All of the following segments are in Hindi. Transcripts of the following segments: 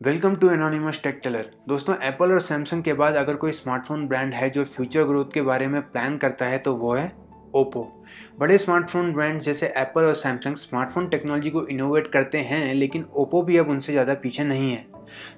Welcome to anonymous tech teller. दोस्तों, एप्पल और सैमसंग के बाद अगर कोई स्मार्टफोन ब्रांड है जो फ्यूचर ग्रोथ के बारे में प्लान करता है तो वो है ओप्पो। बड़े स्मार्टफोन ब्रांड जैसे एप्पल और सैमसंग स्मार्टफोन टेक्नोलॉजी को इनोवेट करते हैं, लेकिन ओप्पो भी अब उनसे ज़्यादा पीछे नहीं है।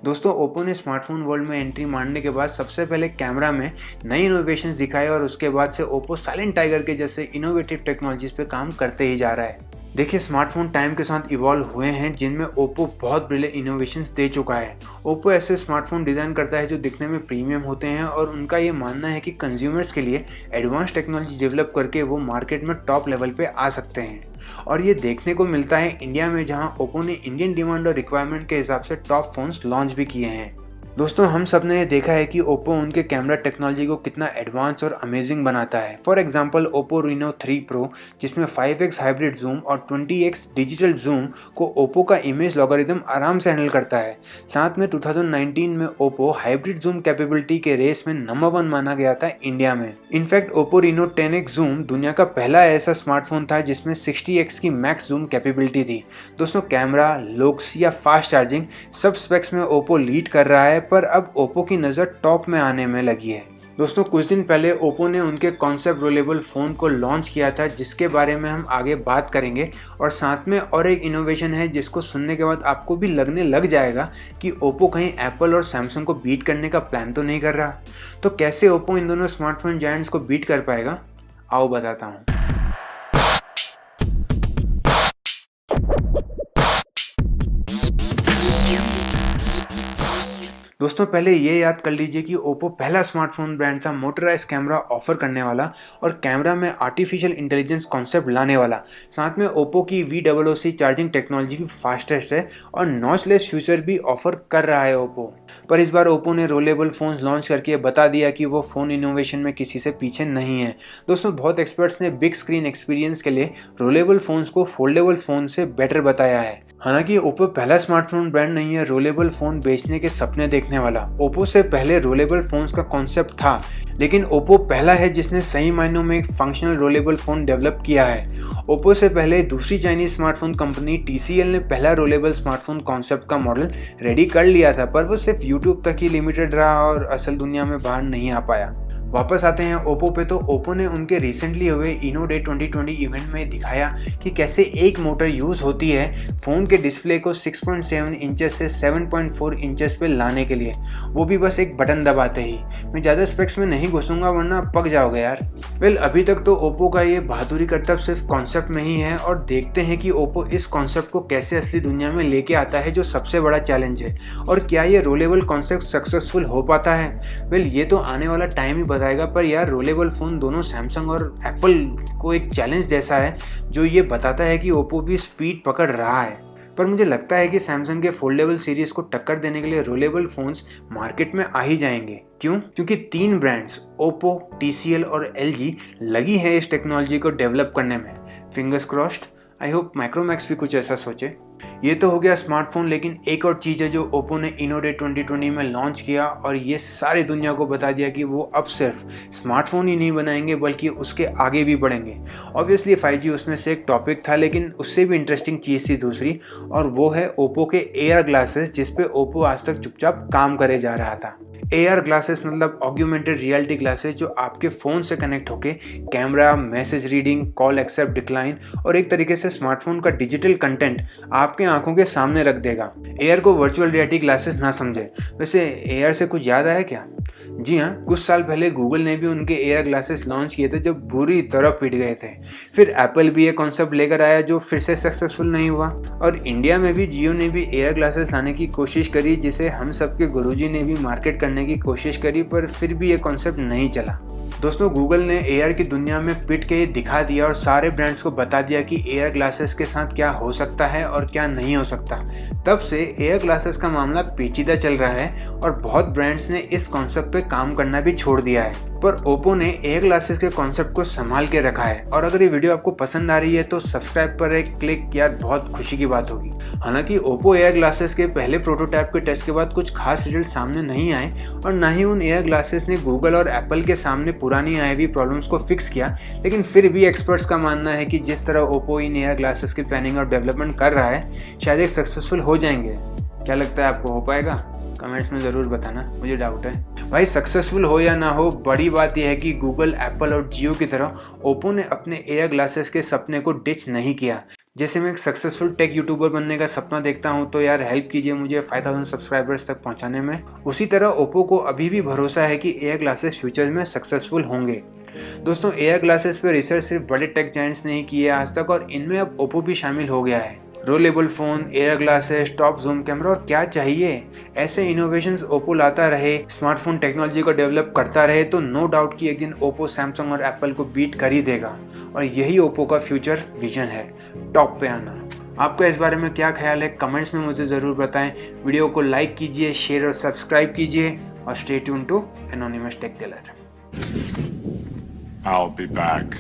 दोस्तों, ओप्पो ने स्मार्टफोन वर्ल्ड में एंट्री मारने के बाद सबसे पहले कैमरा में नई इनोवेशंस दिखाए और उसके बाद से ओप्पो साइलेंट टाइगर के जैसे इनोवेटिव टेक्नोलॉजीज पे काम करते ही जा रहा है। देखिए, स्मार्टफोन टाइम के साथ इवॉल्व हुए हैं जिनमें ओप्पो बहुत बड़े इनोवेशंस दे चुका है। ओप्पो ऐसे स्मार्टफोन डिज़ाइन करता है जो दिखने में प्रीमियम होते हैं और उनका ये मानना है कि कंज्यूमर्स के लिए एडवांस टेक्नोलॉजी डेवलप करके वो मार्केट में टॉप लेवल पे आ सकते हैं। और ये देखने को मिलता है इंडिया में, जहां ओप्पो ने इंडियन डिमांड और रिक्वायरमेंट के हिसाब से टॉप फोन्स लॉन्च भी किए हैं। दोस्तों, हम सब ने ये देखा है कि ओप्पो उनके कैमरा टेक्नोलॉजी को कितना एडवांस और अमेजिंग बनाता है। For example, Oppo Reno 3 pro जिसमें 5x हाइब्रिड जूम और 20x डिजिटल जूम को ओप्पो का इमेज लॉगरिदम आराम से हैंडल करता है। साथ में 2019 में ओप्पो हाइब्रिड जूम कैपेबिलिटी के रेस में नंबर 1 माना गया था इंडिया में। In fact Oppo Reno 10x zoom दुनिया का पहला ऐसा स्मार्टफोन था जिसमें 60x की मैक्स जूम कैपेबिलिटी थी। दोस्तों, कैमरा, लुक्स या फास्ट चार्जिंग सब स्पेक्स में ओप्पो लीड कर रहा है, पर अब ओप्पो की नज़र टॉप में आने में लगी है। दोस्तों, कुछ दिन पहले ओप्पो ने उनके कॉन्सेप्ट रोलेबल फ़ोन को लॉन्च किया था, जिसके बारे में हम आगे बात करेंगे। और साथ में और एक इनोवेशन है जिसको सुनने के बाद आपको भी लगने लग जाएगा कि ओप्पो कहीं एप्पल और सैमसंग को बीट करने का प्लान तो नहीं कर रहा। तो कैसे ओप्पो इन दोनों स्मार्टफोन जायंट्स को बीट कर पाएगा, आओ बताता हूँ। दोस्तों, पहले ये याद कर लीजिए कि ओप्पो पहला स्मार्टफोन ब्रांड था मोटराइज कैमरा ऑफर करने वाला और कैमरा में आर्टिफिशियल इंटेलिजेंस कॉन्सेप्ट लाने वाला। साथ में ओप्पो की VOOC चार्जिंग टेक्नोलॉजी भी फास्टेस्ट है और नॉइसलेस फ्यूचर भी ऑफर कर रहा है ओप्पो। पर इस बार ओप्पो ने रोलेबल फ़ोन्स लॉन्च करके बता दिया कि वो फ़ोन इनोवेशन में किसी से पीछे नहीं है। दोस्तों, बहुत एक्सपर्ट्स ने बिग स्क्रीन एक्सपीरियंस के लिए रोलेबल फ़ोन्स को फोल्डेबल फ़ोन से बेटर बताया है। हालांकि ओप्पो पहला स्मार्टफोन ब्रांड नहीं है रोलेबल फ़ोन बेचने के सपने देखने वाला। ओप्पो से पहले रोलेबल फ़ोन्स का कॉन्सेप्ट था, लेकिन ओप्पो पहला है जिसने सही मायनों में एक फंक्शनल रोलेबल फ़ोन डेवलप किया है। ओप्पो से पहले दूसरी चाइनीज स्मार्टफोन कंपनी TCL ने पहला रोलेबल स्मार्टफोन कॉन्सेप्ट का मॉडल रेडी कर लिया था, पर वो सिर्फ यूट्यूब तक ही लिमिटेड रहा और असल दुनिया में बाहर नहीं आ पाया। वापस आते हैं ओप्पो पे, तो ओप्पो ने उनके रिसेंटली हुए इनो डे 2020 इवेंट में दिखाया कि कैसे एक मोटर यूज़ होती है फ़ोन के डिस्प्ले को 6.7 इंचेस से 7.4 इंचेस पे लाने के लिए, वो भी बस एक बटन दबाते ही। मैं ज़्यादा स्पेक्स में नहीं घुसूंगा वरना पक जाओगे यार। वेल, अभी तक तो ओप्पो का ये बहादुरी करतब सिर्फ कॉन्सेप्ट में ही है और देखते हैं कि ओप्पो इस कॉन्सेप्ट को कैसे असली दुनिया में लेके आता है, जो सबसे बड़ा चैलेंज है। और क्या ये रोलेबल कॉन्सेप्ट सक्सेसफुल हो पाता है? वेल, ये तो आने वाला टाइम ही बताएगा। पर यार, रोलेबल फ़ोन दोनों सैमसंग और एप्पल को एक चैलेंज जैसा है जो ये बताता है कि ओप्पो भी स्पीड पकड़ रहा है। पर मुझे लगता है कि सैमसंग के फोल्डेबल सीरीज़ को टक्कर देने के लिए रोलेबल फ़ोन्स मार्केट में आ ही जाएंगे। क्यों? क्योंकि 3 ब्रांड्स ओप्पो, TCL और LG लगी है इस टेक्नोलॉजी को डेवलप करने में। Fingers crossed. I hope Micromax भी कुछ ऐसा सोचे। ये तो हो गया स्मार्टफोन, लेकिन एक और चीज़ है जो ओप्पो ने इनो डे 2020 में लॉन्च किया और ये सारी दुनिया को बता दिया कि वो अब सिर्फ स्मार्टफोन ही नहीं बनाएंगे बल्कि उसके आगे भी बढ़ेंगे। ऑब्वियसली 5G उसमें से एक टॉपिक था, लेकिन उससे भी इंटरेस्टिंग चीज़ थी दूसरी, और वो है ओप्पो के AR ग्लासेस, जिस पे ओप्पो आज तक चुपचाप काम करे जा रहा था। AR ग्लासेस मतलब ऑग्यूमेंटेड रियलिटी ग्लासेस, जो आपके फ़ोन से कनेक्ट होके camera, message reading, call accept decline और एक तरीके से स्मार्टफोन का डिजिटल कंटेंट आपके आंखों के सामने रख देगा। AR को वर्चुअल रियलिटी ग्लासेस ना समझे। वैसे AR से कुछ याद आया क्या? जी हाँ, कुछ साल पहले गूगल ने भी उनके AR ग्लासेस लॉन्च किए थे जो बुरी तरह पिट गए थे। फिर एप्पल भी ये कॉन्सेप्ट लेकर आया जो फिर से सक्सेसफुल नहीं हुआ, और इंडिया में भी जियो ने भी AR ग्लासेस लाने की कोशिश करी, जिसे हम सबके गुरुजी ने भी मार्केट करने की कोशिश करी, पर फिर भी ये कॉन्सेप्ट नहीं चला। दोस्तों, गूगल ने AR की दुनिया में पिट के दिखा दिया और सारे ब्रांड्स को बता दिया कि AR ग्लासेस के साथ क्या हो सकता है और क्या नहीं हो सकता। तब से AR ग्लासेस का मामला पेचीदा चल रहा है और बहुत ब्रांड्स ने इस कॉन्सेप्ट पे काम करना भी छोड़ दिया है। पर ओप्पो ने AR ग्लासेस के कॉन्सेप्ट को संभाल के रखा है। और अगर ये वीडियो आपको पसंद आ रही है तो सब्सक्राइब पर एक क्लिक, यार बहुत खुशी की बात होगी। हालांकि ओप्पो AR ग्लासेस के पहले प्रोटोटाइप के टेस्ट के बाद कुछ खास रिजल्ट सामने नहीं आए और ना ही उन AR ग्लासेस ने गूगल और एप्पल के सामने पुरानी आई हुई प्रॉब्लम्स को फिक्स किया, लेकिन फिर भी एक्सपर्ट्स का मानना है कि जिस तरह ओप्पो इन AR ग्लासेस की प्लानिंग और डेवलपमेंट कर रहा है, शायद एक सक्सेसफुल हो जाएंगे। क्या लगता है आपको हो पाएगा? कमेंट्स में ज़रूर बताना, मुझे डाउट है। भाई सक्सेसफुल हो या ना हो, बड़ी बात यह है कि गूगल, एप्पल और जियो की तरह ओप्पो ने अपने एआई ग्लासेस के सपने को डिच नहीं किया। जैसे मैं एक सक्सेसफुल टेक यूट्यूबर बनने का सपना देखता हूँ तो यार हेल्प कीजिए मुझे 5000 सब्सक्राइबर्स तक पहुँचाने में। उसी तरह ओप्पो को अभी भी भरोसा है कि एआई ग्लासेस फ्यूचर में सक्सेसफुल होंगे। दोस्तों, एआई ग्लासेस पर रिसर्च सिर्फ बड़े टेक जायंट्स ने ही किया है आज तक, और इनमें अब ओप्पो भी शामिल हो गया है। Rollable phone, air glasses, top zoom camera और क्या चाहिए। ऐसे इनोवेशंस ओप्पो लाता रहे, स्मार्टफोन टेक्नोलॉजी को डेवलप करता रहे तो नो डाउट कि एक दिन ओप्पो सैमसंग और एप्पल को बीट कर ही देगा। और यही ओप्पो का फ्यूचर विजन है, टॉप पे आना। आपका इस बारे में क्या ख्याल है? कमेंट्स में मुझे ज़रूर बताएं। वीडियो को लाइक कीजिए, शेयर और सब्सक्राइब कीजिए और stay tune to anonymous tech teller. I'll be back.